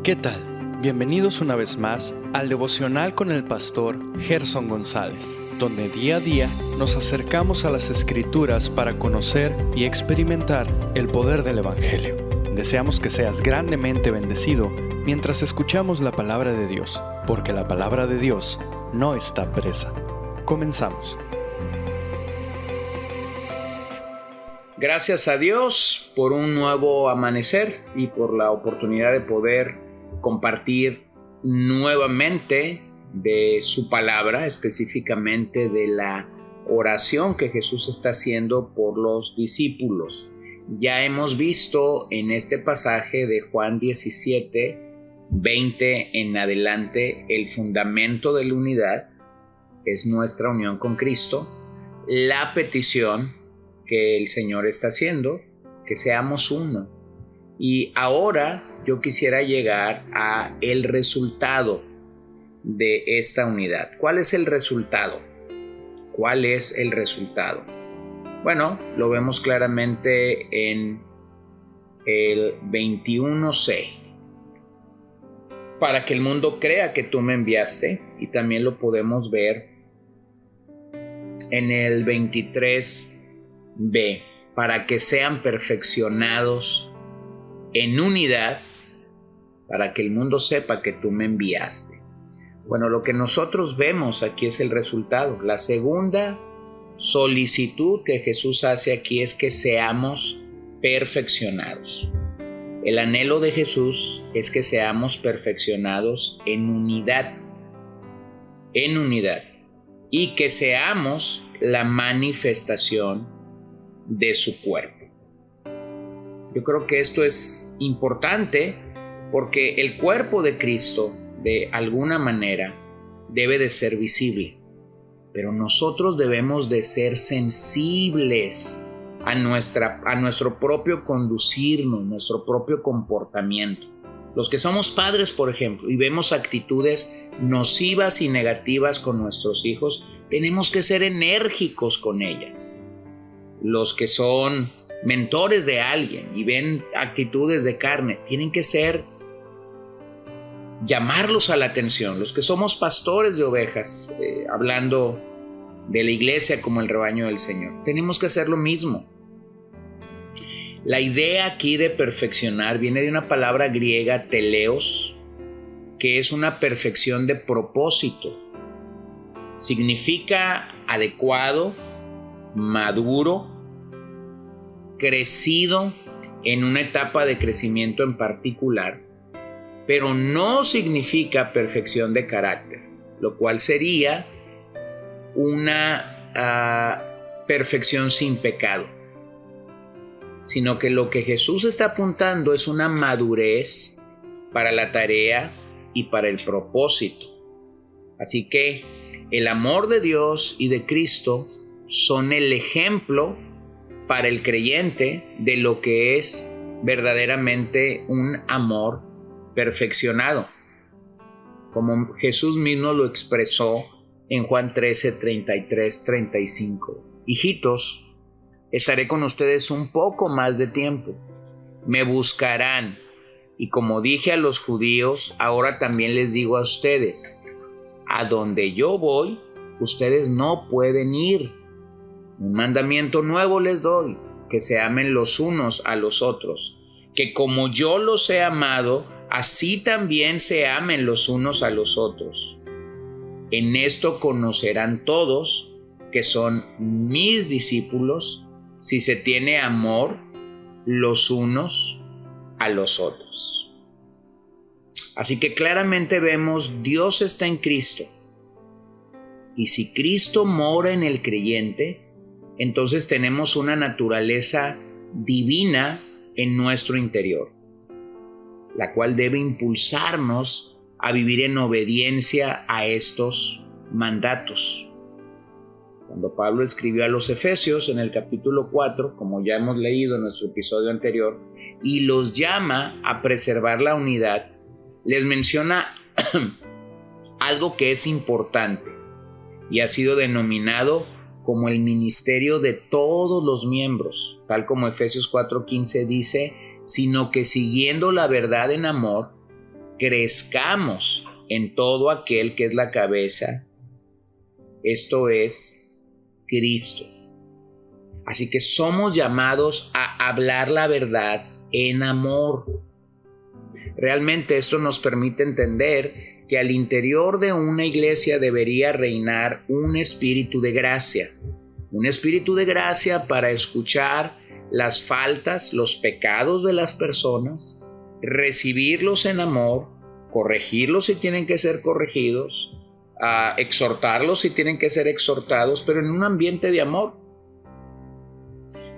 ¿Qué tal? Bienvenidos una vez más al devocional con el pastor Gerson González, donde día a día nos acercamos a las Escrituras para conocer y experimentar el poder del Evangelio. Deseamos que seas grandemente bendecido mientras escuchamos la palabra de Dios, porque la palabra de Dios no está presa. Comenzamos. Gracias a Dios por un nuevo amanecer y por la oportunidad de poder compartir nuevamente de su palabra, específicamente de la oración que Jesús está haciendo por los discípulos. Ya hemos visto en este pasaje de Juan 17, 20 en adelante, el fundamento de la unidad es nuestra unión con Cristo, la petición que el Señor está haciendo, que seamos uno. Y ahora yo quisiera llegar a el resultado de esta unidad. ¿Cuál es el resultado? ¿Cuál es el resultado? Bueno, lo vemos claramente en el 21c. Para que el mundo crea que tú me enviaste, y también lo podemos ver en el 23b, para que sean perfeccionados en unidad, para que el mundo sepa que tú me enviaste. Bueno, lo que nosotros vemos aquí es el resultado. La segunda solicitud que Jesús hace aquí es que seamos perfeccionados. El anhelo de Jesús es que seamos perfeccionados en unidad, y que seamos la manifestación de su cuerpo. Yo creo que esto es importante porque el cuerpo de Cristo, de alguna manera, debe de ser visible, pero nosotros debemos de ser sensibles a nuestro propio conducirnos, nuestro propio comportamiento. Los que somos padres, por ejemplo, y vemos actitudes nocivas y negativas con nuestros hijos, tenemos que ser enérgicos con ellas. Los que son mentores de alguien y ven actitudes de carne, tienen que llamarlos a la atención. Los que somos pastores de ovejas, hablando de la iglesia como el rebaño del Señor, tenemos que hacer lo mismo. La idea aquí de perfeccionar viene de una palabra griega, teleos, que es una perfección de propósito. Significa adecuado, maduro, crecido en una etapa de crecimiento en particular, pero no significa perfección de carácter, lo cual sería una perfección sin pecado, sino que lo que Jesús está apuntando es una madurez para la tarea y para el propósito. Así que el amor de Dios y de Cristo son el ejemplo para el creyente de lo que es verdaderamente un amor perfeccionado, como Jesús mismo lo expresó en Juan 13, 33, 35. Hijitos, estaré con ustedes un poco más de tiempo. Me buscarán, y como dije a los judíos, ahora también les digo a ustedes, a donde yo voy, ustedes no pueden ir. Un mandamiento nuevo les doy, que se amen los unos a los otros, que como yo los he amado, así también se amen los unos a los otros. En esto conocerán todos que son mis discípulos, si se tiene amor los unos a los otros. Así que claramente vemos, Dios está en Cristo, y si Cristo mora en el creyente, entonces tenemos una naturaleza divina en nuestro interior, la cual debe impulsarnos a vivir en obediencia a estos mandatos. Cuando Pablo escribió a los Efesios en el capítulo 4, como ya hemos leído en nuestro episodio anterior, y los llama a preservar la unidad, les menciona algo que es importante y ha sido denominado como el ministerio de todos los miembros, tal como Efesios 4:15 dice, sino que siguiendo la verdad en amor, crezcamos en todo aquel que es la cabeza, esto es Cristo. Así que somos llamados a hablar la verdad en amor. Realmente esto nos permite entender que al interior de una iglesia debería reinar un espíritu de gracia. Un espíritu de gracia para escuchar las faltas, los pecados de las personas, recibirlos en amor, corregirlos si tienen que ser corregidos, exhortarlos si tienen que ser exhortados, pero en un ambiente de amor.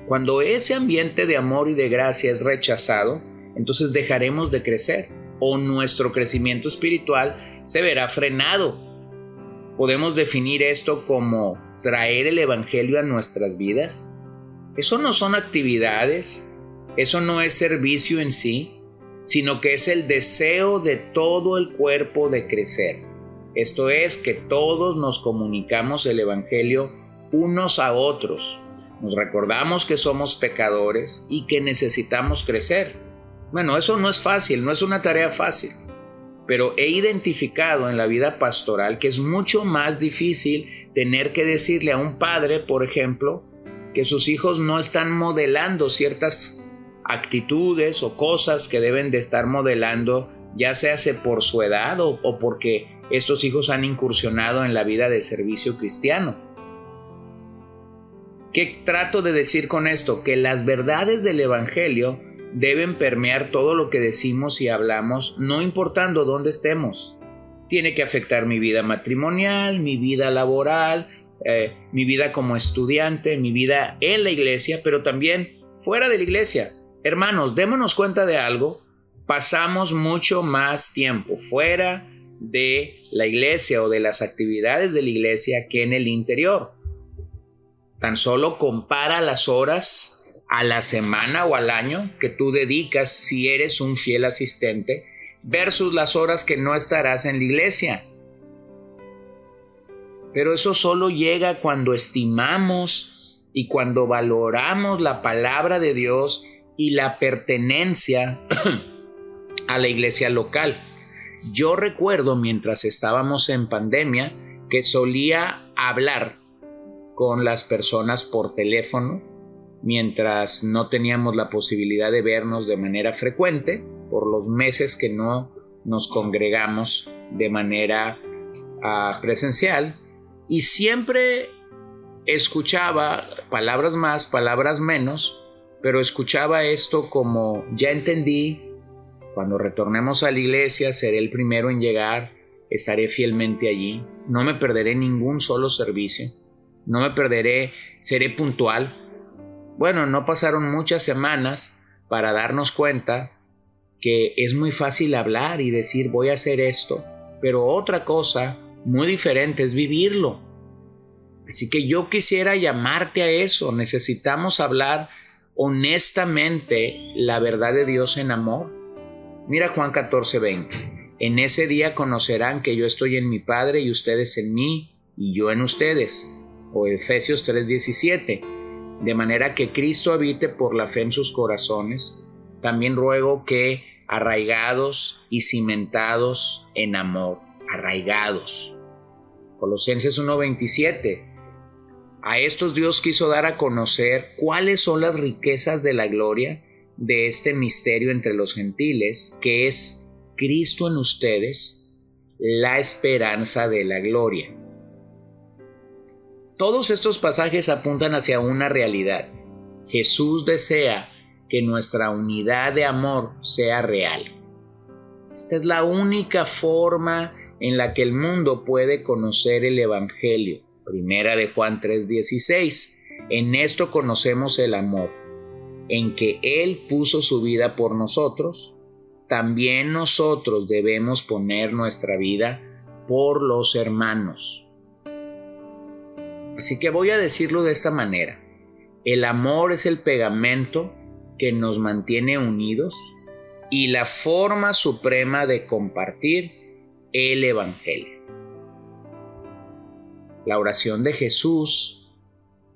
Cuando ese ambiente de amor y de gracia es rechazado, entonces dejaremos de crecer o nuestro crecimiento espiritual se verá frenado. Podemos definir esto como traer el evangelio a nuestras vidas. Eso no son actividades, eso no es servicio en sí, sino que es el deseo de todo el cuerpo de crecer. Esto es que todos nos comunicamos el evangelio unos a otros. Nos recordamos que somos pecadores y que necesitamos crecer. Bueno, eso no es fácil, no es una tarea fácil, pero he identificado en la vida pastoral que es mucho más difícil tener que decirle a un padre, por ejemplo, que sus hijos no están modelando ciertas actitudes o cosas que deben de estar modelando, ya sea por su edad o porque estos hijos han incursionado en la vida de servicio cristiano. ¿Qué trato de decir con esto? Que las verdades del evangelio deben permear todo lo que decimos y hablamos, no importando dónde estemos. Tiene que afectar mi vida matrimonial, mi vida laboral, mi vida como estudiante, mi vida en la iglesia, pero también fuera de la iglesia. Hermanos, démonos cuenta de algo, pasamos mucho más tiempo fuera de la iglesia o de las actividades de la iglesia que en el interior. Tan solo compara las horas a la semana o al año que tú dedicas si eres un fiel asistente versus las horas que no estarás en la iglesia. Pero eso solo llega cuando estimamos y cuando valoramos la palabra de Dios y la pertenencia a la iglesia local. Yo recuerdo mientras estábamos en pandemia que solía hablar con las personas por teléfono mientras no teníamos la posibilidad de vernos de manera frecuente por los meses que no nos congregamos de manera presencial, y siempre escuchaba palabras más, palabras menos, pero escuchaba esto como: ya entendí, cuando retornemos a la iglesia seré el primero en llegar, estaré fielmente allí, no me perderé ningún solo servicio, no me perderé, seré puntual. Bueno, no pasaron muchas semanas para darnos cuenta que es muy fácil hablar y decir voy a hacer esto, pero otra cosa muy diferente es vivirlo. Así que yo quisiera llamarte a eso. Necesitamos hablar honestamente la verdad de Dios en amor. Mira Juan 14:20. En ese día conocerán que yo estoy en mi Padre y ustedes en mí y yo en ustedes. O Efesios 3:17. De manera que Cristo habite por la fe en sus corazones. También ruego que arraigados y cimentados en amor. Arraigados. Colosenses 1:27. A estos Dios quiso dar a conocer cuáles son las riquezas de la gloria de este misterio entre los gentiles, que es Cristo en ustedes, la esperanza de la gloria. Todos estos pasajes apuntan hacia una realidad. Jesús desea que nuestra unidad de amor sea real. Esta es la única forma en la que el mundo puede conocer el Evangelio. Primera de Juan 3:16. En esto conocemos el amor, en que Él puso su vida por nosotros. También nosotros debemos poner nuestra vida por los hermanos. Así que voy a decirlo de esta manera. El amor es el pegamento que nos mantiene unidos y la forma suprema de compartir el Evangelio. La oración de Jesús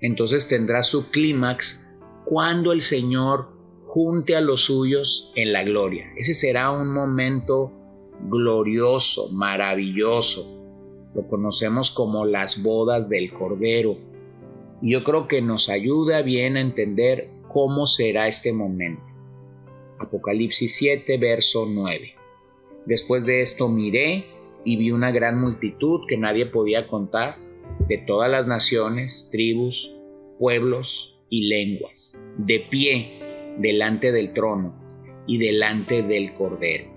entonces tendrá su clímax cuando el Señor junte a los suyos en la gloria. Ese será un momento glorioso, maravilloso. Lo conocemos como las bodas del Cordero. Y yo creo que nos ayuda bien a entender cómo será este momento. Apocalipsis 7, verso 9. Después de esto miré y vi una gran multitud que nadie podía contar, de todas las naciones, tribus, pueblos y lenguas, de pie delante del trono y delante del Cordero,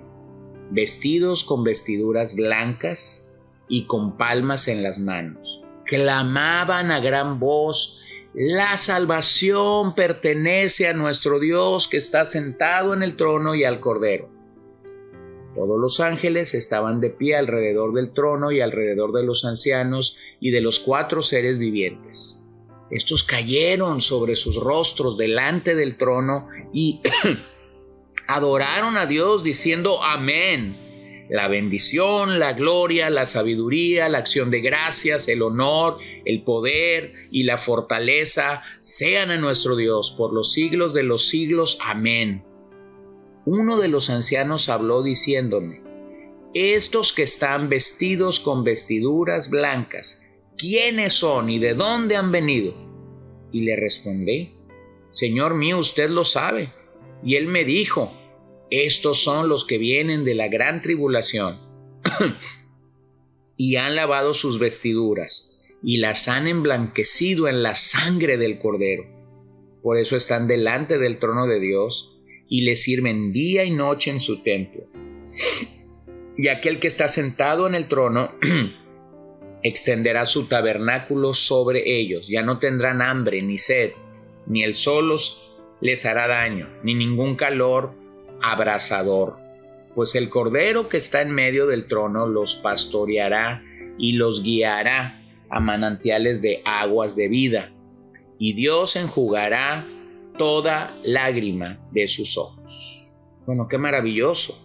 vestidos con vestiduras blancas y con palmas en las manos. Clamaban a gran voz: la salvación pertenece a nuestro Dios que está sentado en el trono y al Cordero. Todos los ángeles estaban de pie alrededor del trono y alrededor de los ancianos y de los 4 seres vivientes. Estos cayeron sobre sus rostros delante del trono y adoraron a Dios diciendo: amén. La bendición, la gloria, la sabiduría, la acción de gracias, el honor, el poder y la fortaleza sean a nuestro Dios por los siglos de los siglos. Amén. Uno de los ancianos habló diciéndome: estos que están vestidos con vestiduras blancas, ¿quiénes son y de dónde han venido? Y le respondí: Señor mío, usted lo sabe. Y él me dijo: estos son los que vienen de la gran tribulación y han lavado sus vestiduras y las han emblanquecido en la sangre del Cordero. Por eso están delante del trono de Dios y le sirven día y noche en su templo. Y aquel que está sentado en el trono extenderá su tabernáculo sobre ellos. Ya no tendrán hambre ni sed, ni el sol les hará daño, ni ningún calor abrasador, pues el Cordero que está en medio del trono los pastoreará y los guiará a manantiales de aguas de vida, y Dios enjugará toda lágrima de sus ojos. Bueno, qué maravilloso.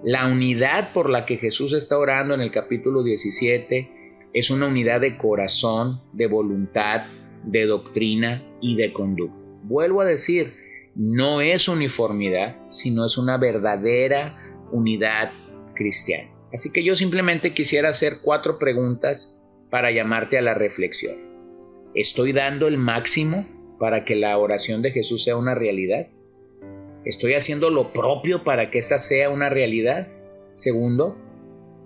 La unidad por la que Jesús está orando en el capítulo 17 es una unidad de corazón, de voluntad, de doctrina y de conducta. Vuelvo a decir, no es uniformidad, sino es una verdadera unidad cristiana. Así que yo simplemente quisiera hacer 4 preguntas para llamarte a la reflexión. ¿Estoy dando el máximo para que la oración de Jesús sea una realidad? ¿Estoy haciendo lo propio para que esta sea una realidad? Segundo,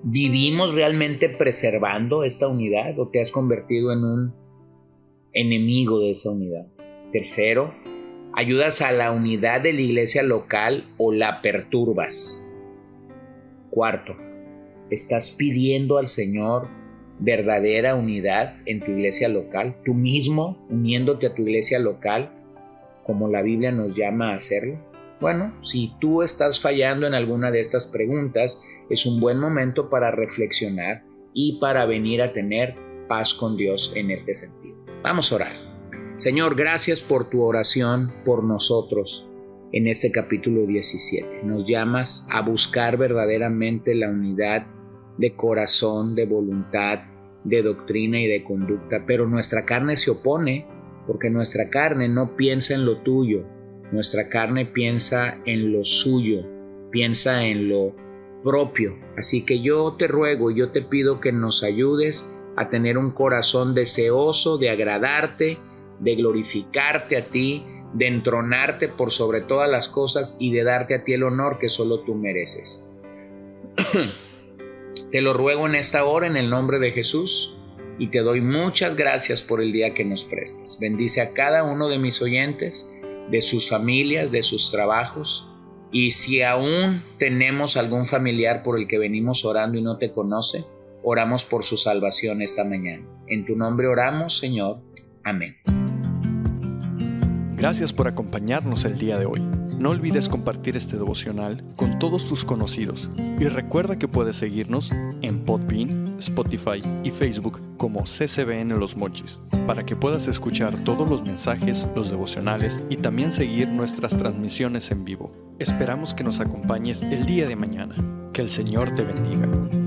¿vivimos realmente preservando esta unidad o te has convertido en un enemigo de esa unidad? Tercero, ¿ayudas a la unidad de la iglesia local o la perturbas? Cuarto, ¿estás pidiendo al Señor verdadera unidad en tu iglesia local? ¿Tú mismo uniéndote a tu iglesia local como la Biblia nos llama a hacerlo? Bueno, si tú estás fallando en alguna de estas preguntas, es un buen momento para reflexionar y para venir a tener paz con Dios en este sentido. Vamos a orar. Señor, gracias por tu oración por nosotros en este capítulo 17. Nos llamas a buscar verdaderamente la unidad de corazón, de voluntad, de doctrina y de conducta, pero nuestra carne se opone porque nuestra carne no piensa en lo tuyo, nuestra carne piensa en lo suyo, piensa en lo propio. Así que yo te ruego y yo te pido que nos ayudes a tener un corazón deseoso de agradarte, de glorificarte a ti, de entronarte por sobre todas las cosas y de darte a ti el honor que solo tú mereces. Te lo ruego en esta hora en el nombre de Jesús y te doy muchas gracias por el día que nos prestas. Bendice a cada uno de mis oyentes, de sus familias, de sus trabajos, y si aún tenemos algún familiar por el que venimos orando y no te conoce, oramos por su salvación esta mañana. En tu nombre oramos, Señor. Amén. Gracias por acompañarnos el día de hoy. No olvides compartir este devocional con todos tus conocidos y recuerda que puedes seguirnos en Podbean, Spotify y Facebook como CCBN Los Mochis para que puedas escuchar todos los mensajes, los devocionales y también seguir nuestras transmisiones en vivo. Esperamos que nos acompañes el día de mañana. Que el Señor te bendiga.